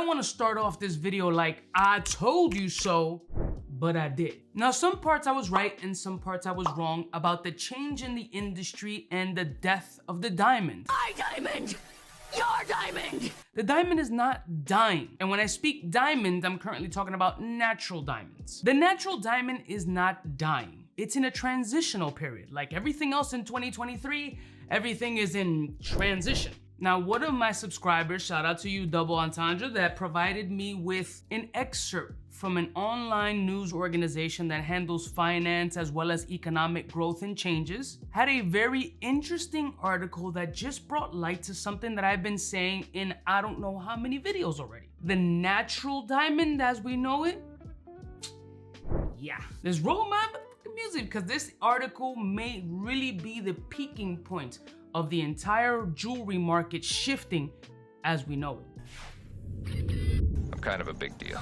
don't want to start off this video like I told you so, but I did. Now, some parts I was right and some parts I was wrong about the change in the industry and the death of the diamond. My diamond! Your diamond! The diamond is not dying. And when I speak diamond, I'm currently talking about natural diamonds. The natural diamond is not dying. It's in a transitional period. Like everything else in 2023, everything is in transition. Now, one of my subscribers, shout out to you, Double Entendre, that provided me with an excerpt from an online news organization that handles finance as well as economic growth and changes, had a very interesting article that just brought light to something that I've been saying in I don't know how many videos already. The natural diamond as we know it, yeah. Let's roll my music because this article may really be the peaking point of the entire jewelry market shifting as we know it. I'm kind of a big deal.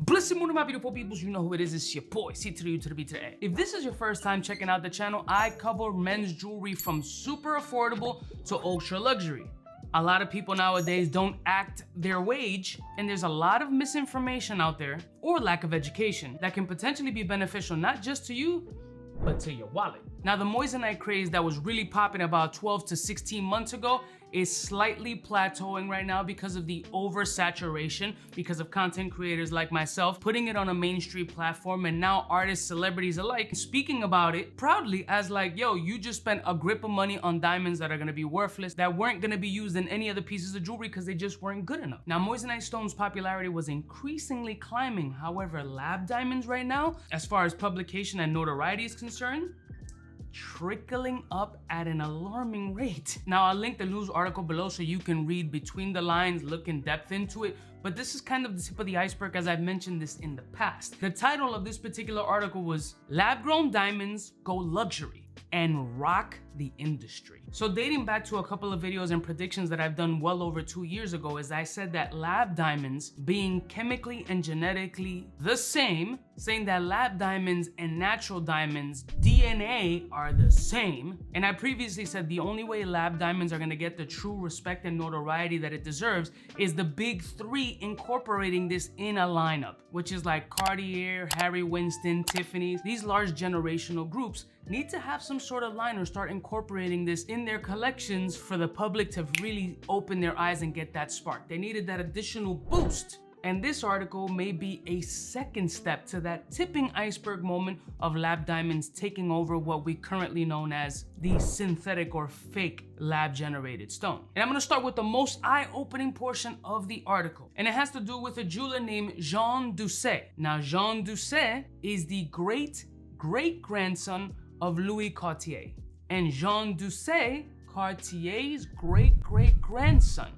Blessed morning, my beautiful peoples. You know who it is. It's your boy, C to the U to the B to the A. If this is your first time checking out the channel, I cover men's jewelry from super affordable to ultra luxury. A lot of people nowadays don't act their wage, and there's a lot of misinformation out there or lack of education that can potentially be beneficial not just to you, but to your wallet. Now, the Moissanite craze that was really popping about 12 to 16 months ago is slightly plateauing right now because of the oversaturation, because of content creators like myself putting it on a mainstream platform, and now artists, celebrities alike speaking about it proudly as like, yo, you just spent a grip of money on diamonds that are gonna be worthless, that weren't gonna be used in any other pieces of jewelry because they just weren't good enough. Now, Moissanite stone's popularity was increasingly climbing. However, lab diamonds right now, as far as publication and notoriety is concerned, trickling up at an alarming rate. Now, I'll link the news article below so you can read between the lines, look in depth into it, but this is kind of the tip of the iceberg as I've mentioned this in the past. The title of this particular article was Lab-Grown Diamonds Go Luxury and Rock the Industry. So dating back to a couple of videos and predictions that I've done well over 2 years ago, is I said that lab diamonds being chemically and genetically the same, saying that lab diamonds and natural diamonds DNA are the same. And I previously said the only way lab diamonds are gonna get the true respect and notoriety that it deserves is the big three incorporating this in a lineup, which is like Cartier, Harry Winston, Tiffany's. These large generational groups need to have some sort of line or start incorporating this in their collections for the public to really open their eyes and get that spark. They needed that additional boost. And this article may be a second step to that tipping iceberg moment of lab diamonds taking over what we currently know as the synthetic or fake lab generated stone. And I'm gonna start with the most eye-opening portion of the article. And it has to do with a jeweler named Jean Doucet. Now, Jean Doucet is the great-great-grandson of Louis Cartier. And Jean Doucet, Cartier's great-great-grandson,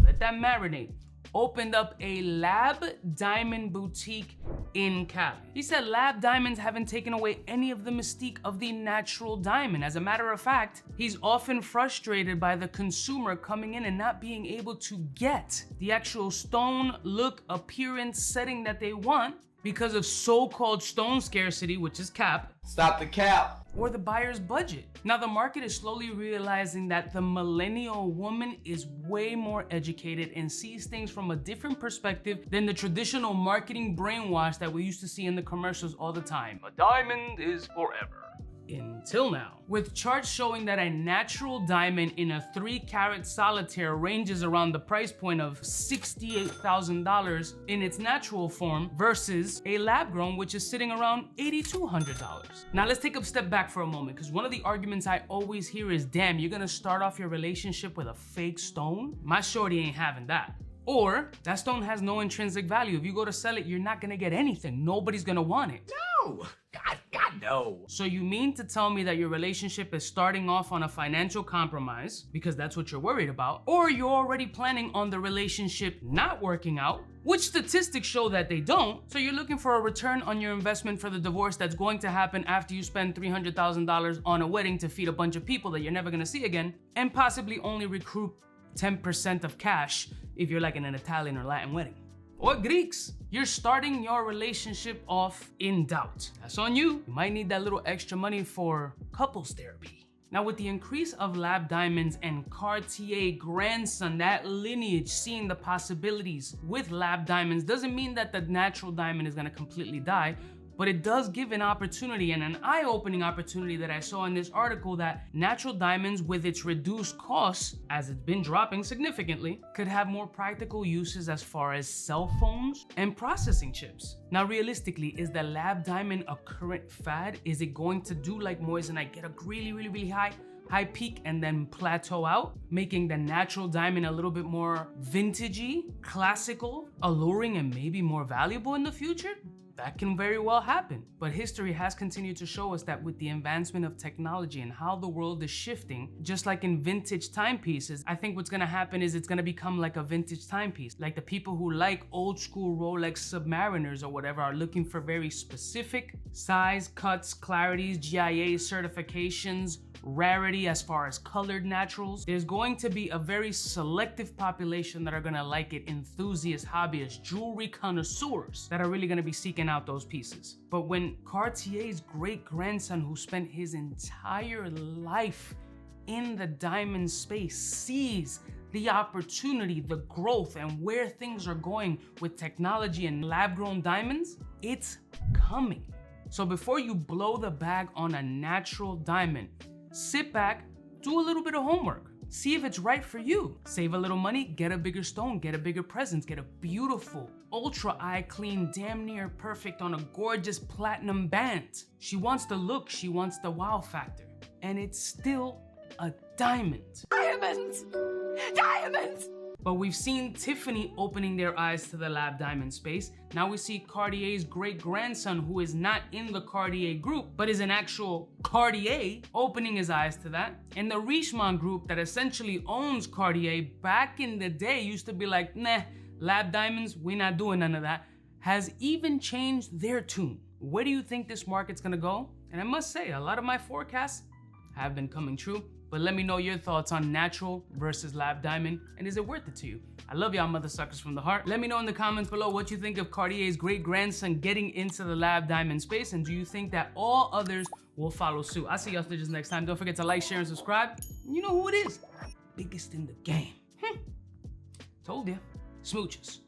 let that marinate, opened up a lab diamond boutique in Cali. He said lab diamonds haven't taken away any of the mystique of the natural diamond. As a matter of fact, he's often frustrated by the consumer coming in and not being able to get the actual stone look, appearance, setting that they want because of so-called stone scarcity, which is cap. Stop the cap. Or the buyer's budget. Now, the market is slowly realizing that the millennial woman is way more educated and sees things from a different perspective than the traditional marketing brainwash that we used to see in the commercials all the time. A diamond is forever. Until now, with charts showing that a natural diamond in a 3-carat solitaire ranges around the price point of $68,000 in its natural form versus a lab-grown which is sitting around $8,200. Now let's take a step back for a moment, because one of the arguments I always hear is, damn, you're gonna start off your relationship with a fake stone? My shorty ain't having that. Or that stone has no intrinsic value. If you go to sell it, you're not gonna get anything. Nobody's gonna want it. No, God, no. So you mean to tell me that your relationship is starting off on a financial compromise because that's what you're worried about, or you're already planning on the relationship not working out, which statistics show that they don't, so you're looking for a return on your investment for the divorce that's going to happen after you spend $300,000 on a wedding to feed a bunch of people that you're never gonna see again, and possibly only recruit 10% of cash if you're like in an Italian or Latin wedding. or Greeks, you're starting your relationship off in doubt. That's on you. You might need that little extra money for couples therapy. Now, with the increase of lab diamonds and Cartier grandson, that lineage seeing the possibilities with lab diamonds doesn't mean that the natural diamond is gonna completely die, but it does give an opportunity and an eye-opening opportunity that I saw in this article that natural diamonds with its reduced costs, as it's been dropping significantly, could have more practical uses as far as cell phones and processing chips. Now, realistically, is the lab diamond a current fad? Is it going to do like Moissanite, get a really high peak and then plateau out, making the natural diamond a little bit more vintagey, classical, alluring, and maybe more valuable in the future? That can very well happen. But history has continued to show us that with the advancement of technology and how the world is shifting, just like in vintage timepieces, I think what's gonna happen is it's gonna become like a vintage timepiece. Like the people who like old school Rolex Submariners or whatever are looking for very specific size, cuts, clarities, GIA certifications, rarity as far as colored naturals. There's going to be a very selective population that are gonna like it, enthusiasts, hobbyists, jewelry connoisseurs that are really gonna be seeking out those pieces. But when Cartier's great-grandson, who spent his entire life in the diamond space, sees the opportunity, the growth, and where things are going with technology and lab-grown diamonds, it's coming. So before you blow the bag on a natural diamond, sit back, do a little bit of homework, see if it's right for you. Save a little money, get a bigger stone, get a bigger presence, get a beautiful, ultra eye clean, damn near perfect on a gorgeous platinum band. She wants the look, she wants the wow factor, and it's still a diamond. Diamonds! Diamonds! But we've seen Tiffany opening their eyes to the lab diamond space. Now we see Cartier's great-grandson, who is not in the Cartier group, but is an actual Cartier, opening his eyes to that. And the Richemont group that essentially owns Cartier back in the day used to be like, nah, lab diamonds, we're not doing none of that, has even changed their tune. Where do you think this market's gonna go? And I must say, a lot of my forecasts have been coming true. But let me know your thoughts on natural versus lab diamond, and is it worth it to you? I love y'all mother suckers from the heart. Let me know in the comments below what you think of Cartier's great-grandson getting into the lab diamond space, and do you think that all others will follow suit? I'll see y'all stitches next time. Don't forget to like, share, and subscribe. You know who it is. Biggest in the game. Told ya. Smooches.